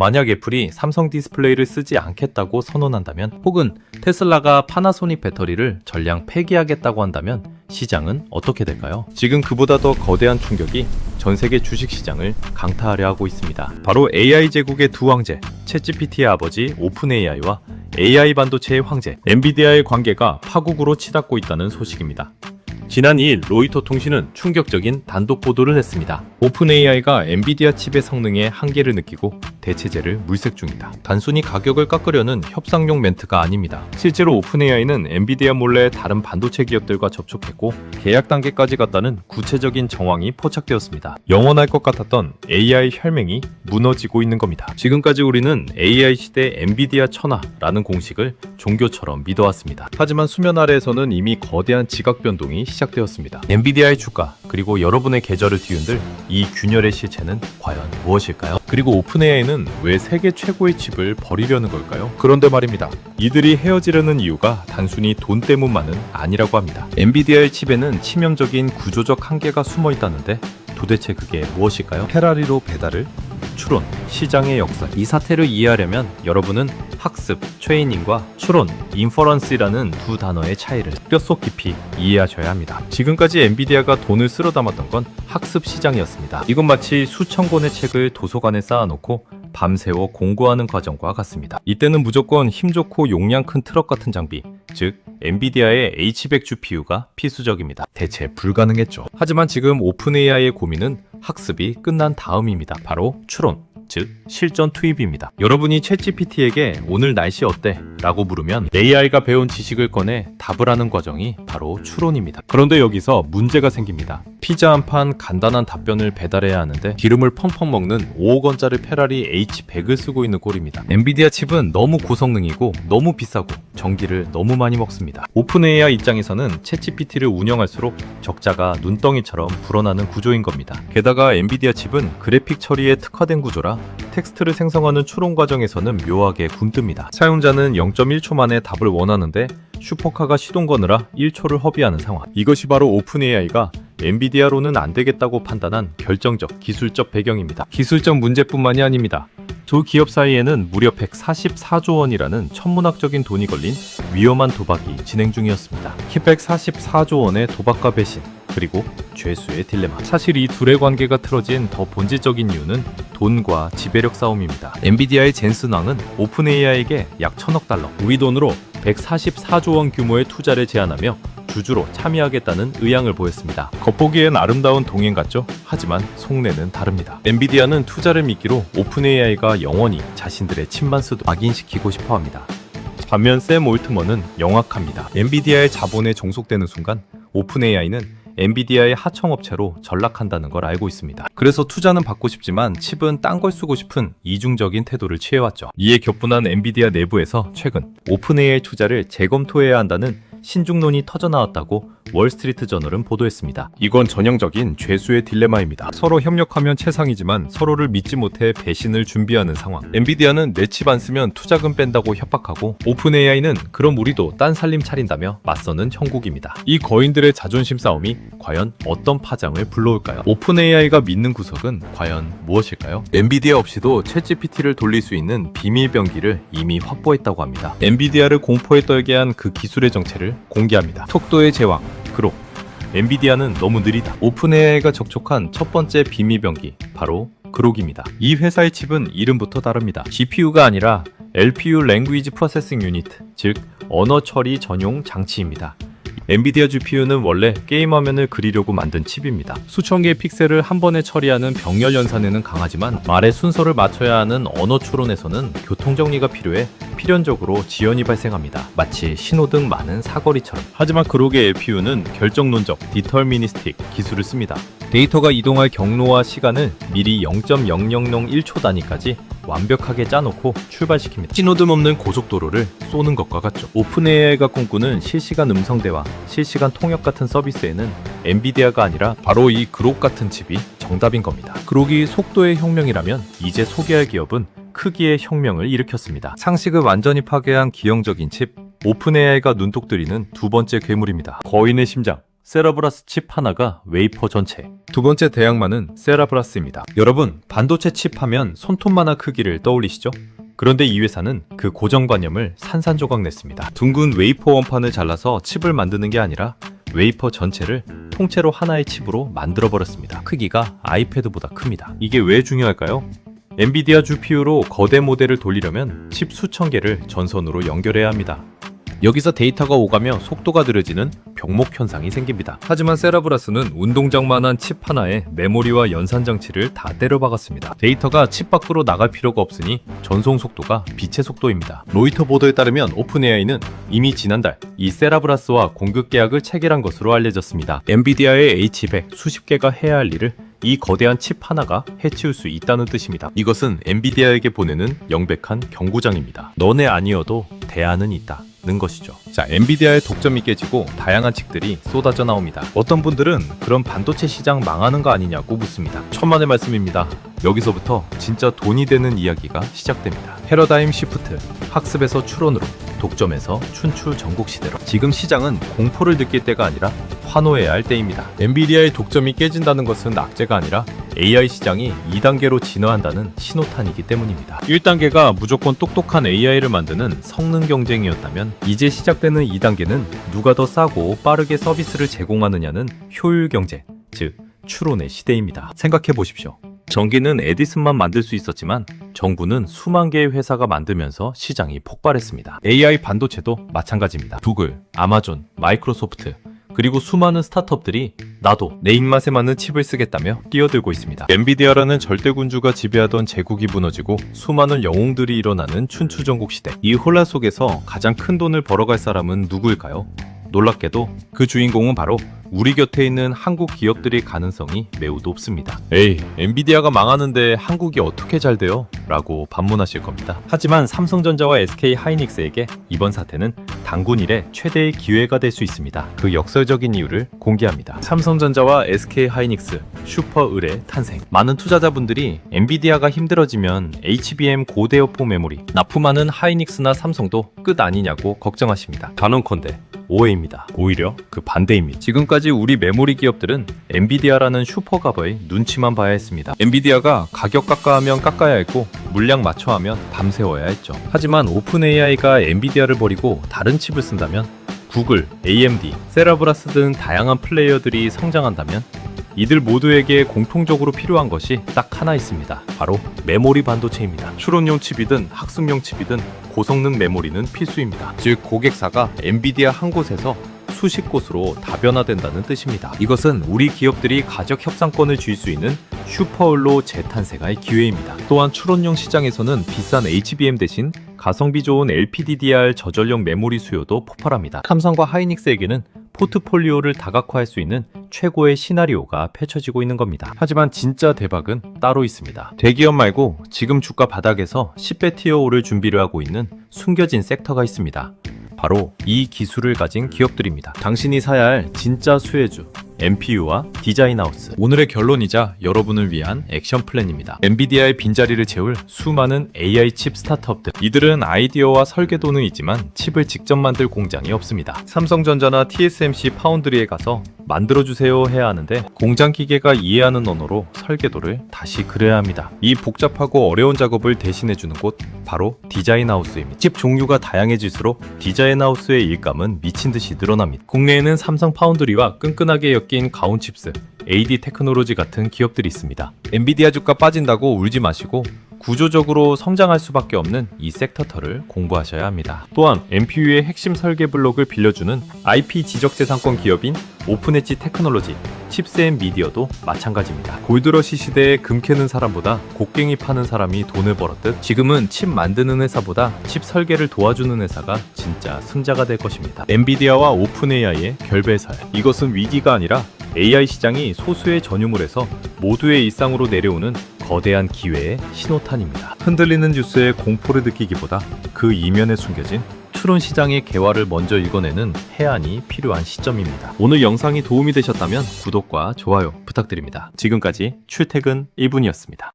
만약 애플이 삼성 디스플레이를 쓰지 않겠다고 선언한다면, 혹은 테슬라가 파나소닉 배터리를 전량 폐기하겠다고 한다면 시장은 어떻게 될까요? 지금 그보다 더 거대한 충격이 전 세계 주식시장을 강타하려 하고 있습니다. 바로 AI 제국의 두 황제, 챗GPT의 아버지 오픈 AI와 AI 반도체의 황제 엔비디아의 관계가 파국으로 치닫고 있다는 소식입니다. 지난 2일 로이터 통신은 충격적인 단독 보도를 했습니다. 오픈 AI가 엔비디아 칩의 성능에 한계를 느끼고 대체제를 물색 중이다. 단순히 가격을 깎으려는 협상용 멘트가 아닙니다. 실제로 오픈 AI는 엔비디아 몰래 다른 반도체 기업들과 접촉했고 계약 단계까지 갔다는 구체적인 정황이 포착되었습니다. 영원할 것 같았던 AI 혈맹이 무너지고 있는 겁니다. 지금까지 우리는 AI 시대 엔비디아 천하라는 공식을 종교처럼 믿어왔습니다. 하지만 수면 아래에서는 이미 거대한 지각 변동이 시작되었습니다. 엔비디아의 주가, 그리고 여러분의 계절을 뒤흔들 이 균열의 실체는 과연 무엇일까요? 그리고 오픈 AI는 왜 세계 최고의 칩을 버리려는 걸까요? 그런데 말입니다. 이들이 헤어지려는 이유가 단순히 돈 때문만은 아니라고 합니다. 엔비디아의 칩에는 치명적인 구조적 한계가 숨어 있다는데 도대체 그게 무엇일까요? 페라리로 배달을 추론, 시장의 역사. 이 사태를 이해하려면 여러분은 학습, 트레이닝과 추론, 인퍼런스라는 두 단어의 차이를 뼛속 깊이 이해하셔야 합니다. 지금까지 엔비디아가 돈을 쓸어 담았던 건 학습 시장이었습니다. 이건 마치 수천 권의 책을 도서관에 쌓아놓고 밤새워 공부하는 과정과 같습니다. 이때는 무조건 힘 좋고 용량 큰 트럭 같은 장비, 즉 엔비디아의 H100 GPU가 필수적입니다. 대체 불가능했죠. 하지만 지금 오픈 AI의 고민은 학습이 끝난 다음입니다. 바로 추론, 즉 실전 투입입니다. 여러분이 챗GPT에게 오늘 날씨 어때? 라고 물으면 AI가 배운 지식을 꺼내 답을 하는 과정이 바로 추론입니다. 그런데 여기서 문제가 생깁니다. 피자 한 판 간단한 답변을 배달해야 하는데 기름을 펑펑 먹는 5억 원짜리 페라리 H100을 쓰고 있는 꼴입니다. 엔비디아 칩은 너무 고성능이고 너무 비싸고 전기를 너무 많이 먹습니다. 오픈 AI 입장에서는 챗GPT를 운영할수록 적자가 눈덩이처럼 불어나는 구조인 겁니다. 게다가 엔비디아 칩은 그래픽 처리에 특화된 구조라 텍스트를 생성하는 추론 과정에서는 묘하게 굼뜹니다. 사용자는 0.1초 만에 답을 원하는데 슈퍼카가 시동 거느라 1초를 허비하는 상황. 이것이 바로 오픈 AI가 엔비디아로는 안 되겠다고 판단한 결정적 기술적 배경입니다. 기술적 문제뿐만이 아닙니다. 두 기업 사이에는 무려 144조 원이라는 천문학적인 돈이 걸린 위험한 도박이 진행 중이었습니다. 144조 원의 도박과 배신, 그리고 죄수의 딜레마. 사실 이 둘의 관계가 틀어진 더 본질적인 이유는 돈과 지배력 싸움입니다. 엔비디아의 젠슨 왕은 오픈 AI에게 약 1,000억 달러, 우리 돈으로 144조 원 규모의 투자를 제안하며 주주로 참여하겠다는 의향을 보였습니다. 겉보기엔 아름다운 동행 같죠? 하지만 속내는 다릅니다. 엔비디아는 투자를 미끼로 오픈 AI가 영원히 자신들의 칩만 쓰도록 각인시키고 싶어합니다. 반면 샘 올트먼은 영악합니다. 엔비디아의 자본에 종속되는 순간 오픈 AI는 엔비디아의 하청업체로 전락한다는 걸 알고 있습니다. 그래서 투자는 받고 싶지만 칩은 딴 걸 쓰고 싶은 이중적인 태도를 취해왔죠. 이에 격분한 엔비디아 내부에서 최근 오픈 AI 투자를 재검토해야 한다는 신중론이 터져나왔다고 월스트리트 저널은 보도했습니다. 이건 전형적인 죄수의 딜레마입니다. 서로 협력하면 최상이지만 서로를 믿지 못해 배신을 준비하는 상황. 엔비디아는 내 칩 안 쓰면 투자금 뺀다고 협박하고, 오픈 AI는 그럼 우리도 딴 살림 차린다며 맞서는 형국입니다. 이 거인들의 자존심 싸움이 과연 어떤 파장을 불러올까요? 오픈 AI가 믿는 구석은 과연 무엇일까요? 엔비디아 없이도 챗GPT를 돌릴 수 있는 비밀병기를 이미 확보했다고 합니다. 엔비디아를 공포에 떨게 한 그 기술의 정체를 공개합니다. 속도의 제왕, 그록. 엔비디아는 너무 느리다. 오픈 AI가 접촉한 첫 번째 비밀병기, 바로 그록입니다. 이 회사의 칩은 이름부터 다릅니다. GPU가 아니라 LPU Language Processing Unit, 즉 언어 처리 전용 장치입니다. 엔비디아 GPU는 원래 게임 화면을 그리려고 만든 칩입니다. 수천 개의 픽셀을 한 번에 처리하는 병렬 연산에는 강하지만 말의 순서를 맞춰야 하는 언어 추론에서는 교통정리가 필요해 필연적으로 지연이 발생합니다. 마치 신호등 많은 사거리처럼. 하지만 그록의 LPU는 결정론적 디터미니스틱 기술을 씁니다. 데이터가 이동할 경로와 시간을 미리 0.0001초 단위까지 완벽하게 짜놓고 출발시킵니다. 신호등 없는 고속도로를 쏘는 것과 같죠. 오픈 AI가 꿈꾸는 실시간 음성 대화, 실시간 통역 같은 서비스에는 엔비디아가 아니라 바로 이 그록 같은 칩이 정답인 겁니다. 그록이 속도의 혁명이라면 이제 소개할 기업은 크기의 혁명을 일으켰습니다. 상식을 완전히 파괴한 기형적인 칩, 오픈 AI가 눈독 들이는 두 번째 괴물입니다. 거인의 심장, 세라브라스 칩 하나가 웨이퍼 전체. 두 번째 대항마는 세라브라스입니다. 여러분, 반도체 칩 하면 손톱만한 크기를 떠올리시죠? 그런데 이 회사는 그 고정관념을 산산조각 냈습니다. 둥근 웨이퍼 원판을 잘라서 칩을 만드는 게 아니라 웨이퍼 전체를 통째로 하나의 칩으로 만들어버렸습니다. 크기가 아이패드보다 큽니다. 이게 왜 중요할까요? 엔비디아 GPU로 거대 모델을 돌리려면 칩 수천 개를 전선으로 연결해야 합니다. 여기서 데이터가 오가며 속도가 느려지는 병목 현상이 생깁니다. 하지만 세라브라스는 운동장만한 칩 하나에 메모리와 연산 장치를 다 때려박았습니다. 데이터가 칩 밖으로 나갈 필요가 없으니 전송 속도가 빛의 속도입니다. 로이터 보도에 따르면 오픈AI는 이미 지난달 이 세라브라스와 공급 계약을 체결한 것으로 알려졌습니다. 엔비디아의 H100 수십 개가 해야 할 일을 이 거대한 칩 하나가 해치울 수 있다는 뜻입니다. 이것은 엔비디아에게 보내는 명백한 경고장입니다. 너네 아니어도 대안은 있다. 는 것이죠. 자, 엔비디아의 독점이 깨지고 다양한 측들이 쏟아져 나옵니다. 어떤 분들은 그럼 반도체 시장 망하는 거 아니냐고 묻습니다. 천만의 말씀입니다. 여기서부터 진짜 돈이 되는 이야기가 시작됩니다. 패러다임 시프트, 학습에서 추론으로, 독점에서 춘추 전국 시대로. 지금 시장은 공포를 느낄 때가 아니라 환호해야 할 때입니다. 엔비디아의 독점이 깨진다는 것은 악재가 아니라 AI 시장이 2단계로 진화한다는 신호탄이기 때문입니다. 1단계가 무조건 똑똑한 AI를 만드는 성능 경쟁이었다면 이제 시작되는 2단계는 누가 더 싸고 빠르게 서비스를 제공하느냐는 효율 경쟁, 즉 추론의 시대입니다. 생각해 보십시오. 전기는 에디슨만 만들 수 있었지만 정부는 수만 개의 회사가 만들면서 시장이 폭발했습니다. AI 반도체도 마찬가지입니다. 구글, 아마존, 마이크로소프트, 그리고 수많은 스타트업들이 나도 내 입맛에 맞는 칩을 쓰겠다며 뛰어들고 있습니다. 엔비디아라는 절대군주가 지배하던 제국이 무너지고 수많은 영웅들이 일어나는 춘추전국 시대. 이 혼란 속에서 가장 큰 돈을 벌어갈 사람은 누구일까요? 놀랍게도 그 주인공은 바로 우리 곁에 있는 한국 기업들의 가능성이 매우 높습니다. 에이, 엔비디아가 망하는데 한국이 어떻게 잘 돼요? 라고 반문하실 겁니다. 하지만 삼성전자와 SK 하이닉스에게 이번 사태는 단군 이래 최대의 기회가 될 수 있습니다. 그 역설적인 이유를 공개합니다. 삼성전자와 SK 하이닉스 슈퍼 을의 탄생. 많은 투자자분들이 엔비디아가 힘들어지면 HBM 고대역폭 메모리 납품하는 하이닉스나 삼성도 끝 아니냐고 걱정하십니다. 단언컨대 오해입니다. 오히려 그 반대입니다. 지금까지 우리 메모리 기업들은 엔비디아라는 슈퍼가버의 눈치만 봐야 했습니다. 엔비디아가 가격 깎아하면 깎아야 했고 물량 맞춰하면 밤새워야 했죠. 하지만 오픈AI가 엔비디아를 버리고 다른 칩을 쓴다면 구글, AMD, 세라브라스 등 다양한 플레이어들이 성장한다면 이들 모두에게 공통적으로 필요한 것이 딱 하나 있습니다. 바로 메모리 반도체입니다. 추론용 칩이든 학습용 칩이든 고성능 메모리는 필수입니다. 즉 고객사가 엔비디아 한 곳에서 수십 곳으로 다변화된다는 뜻입니다. 이것은 우리 기업들이 가격 협상권을 쥘 수 있는 슈퍼을로 재탄생할 기회입니다. 또한 추론용 시장에서는 비싼 HBM 대신 가성비 좋은 LPDDR 저전력 메모리 수요도 폭발합니다. 삼성과 하이닉스에게는 포트폴리오를 다각화할 수 있는 최고의 시나리오가 펼쳐지고 있는 겁니다. 하지만 진짜 대박은 따로 있습니다. 대기업 말고 지금 주가 바닥에서 10배 티어 오를 준비를 하고 있는 숨겨진 섹터가 있습니다. 바로 이 기술을 가진 기업들입니다. 당신이 사야 할 진짜 수혜주, NPU와 디자인하우스. 오늘의 결론이자 여러분을 위한 액션 플랜입니다. 엔비디아의 빈자리를 채울 수많은 AI 칩 스타트업들. 이들은 아이디어와 설계도는 있지만 칩을 직접 만들 공장이 없습니다. 삼성전자나 TSMC 파운드리에 가서 만들어주세요 해야 하는데 공장 기계가 이해하는 언어로 설계도를 다시 그려야 합니다. 이 복잡하고 어려운 작업을 대신해주는 곳 바로 디자인하우스입니다. 칩 종류가 다양해질수록 디자인하우스의 일감은 미친듯이 늘어납니다. 국내에는 삼성 파운드리와 끈끈하게 엮인 가온칩스, AD 테크놀로지 같은 기업들이 있습니다. 엔비디아 주가 빠진다고 울지 마시고 구조적으로 성장할 수밖에 없는 이 섹터터를 공부하셔야 합니다. 또한 NPU의 핵심 설계 블록을 빌려주는 IP 지적재산권 기업인 오픈엣지 테크놀로지, 칩스앤 미디어도 마찬가지입니다. 골드러시 시대에 금 캐는 사람보다 곡괭이 파는 사람이 돈을 벌었듯 지금은 칩 만드는 회사보다 칩 설계를 도와주는 회사가 진짜 승자가 될 것입니다. 엔비디아와 오픈AI의 결별설. 이것은 위기가 아니라 AI 시장이 소수의 전유물에서 모두의 일상으로 내려오는 거대한 기회의 신호탄입니다. 흔들리는 뉴스에 공포를 느끼기보다 그 이면에 숨겨진 추론 시장의 개화를 먼저 읽어내는 해안이 필요한 시점입니다. 오늘 영상이 도움이 되셨다면 구독과 좋아요 부탁드립니다. 지금까지 출퇴근 1분이었습니다.